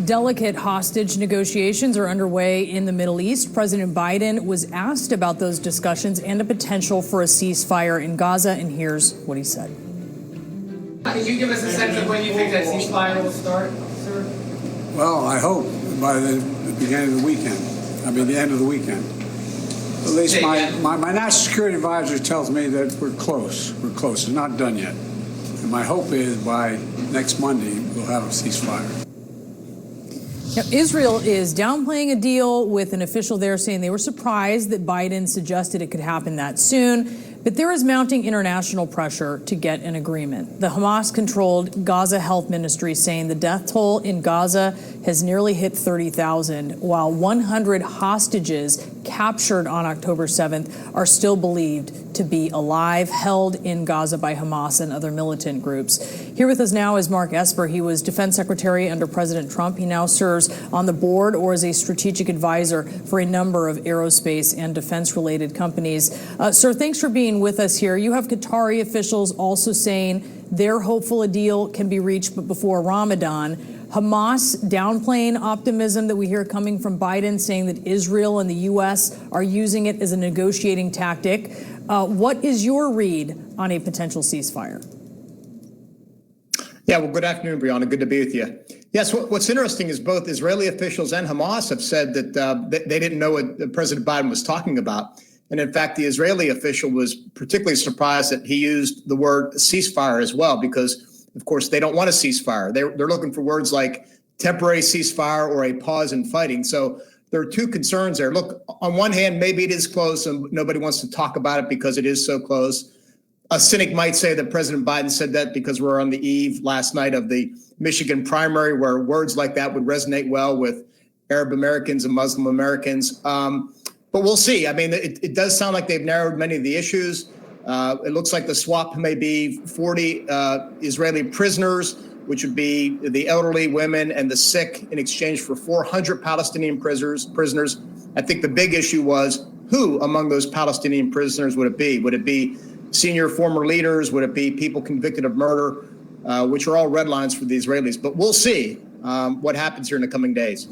Delicate hostage negotiations are underway in the Middle East. President Biden was asked about those discussions and a potential for a ceasefire in Gaza, and here's what he said. Could you give us a sense of when you think that ceasefire will start, sir? Well, I hope by the beginning of the weekend. The end of the weekend. At least my national security advisor tells me that we're close. We're close. It's not done yet. And my hope is by next Monday we'll have a ceasefire. Now, Israel is downplaying a deal with an official there saying they were surprised that Biden suggested it could happen that soon. But there is mounting international pressure to get an agreement. The Hamas-controlled Gaza Health Ministry saying the death toll in Gaza has nearly hit 30,000, while 100 hostages captured on October 7th are still believed to be alive, held in Gaza by Hamas and other militant groups. Here with us now is Mark Esper. He was defense secretary under President Trump. He now serves on the board or as a strategic advisor for a number of aerospace and defense-related companies. Sir, thanks for being with us here. You have Qatari officials also saying they're hopeful a deal can be reached but before Ramadan. Hamas downplaying optimism that we hear coming from Biden, saying that Israel and the U.S. are using it as a negotiating tactic. What is your read on a potential ceasefire? Yeah, well, good afternoon, Brianna. Good to be with you. Yes, what's interesting is both Israeli officials and Hamas have said that they didn't know what President Biden was talking about. And in fact, the Israeli official was particularly surprised that he used the word ceasefire as well, because, of course, they don't want a ceasefire. They're looking for words like temporary ceasefire or a pause in fighting. So there are two concerns there. Look, on one hand, maybe it is close and nobody wants to talk about it because it is so close. A cynic might say that President Biden said that because we're on the eve last night of the Michigan primary, where words like that would resonate well with Arab Americans and Muslim Americans. But we'll see. It does sound like they've narrowed many of the issues. It looks like the swap may be 40 Israeli prisoners, which would be the elderly, women, and the sick, in exchange for 400 Palestinian prisoners. I think the big issue was who among those Palestinian prisoners would it be? Would it be senior former leaders? Would it be people convicted of murder, which are all red lines for the Israelis? But we'll see what happens here in the coming days.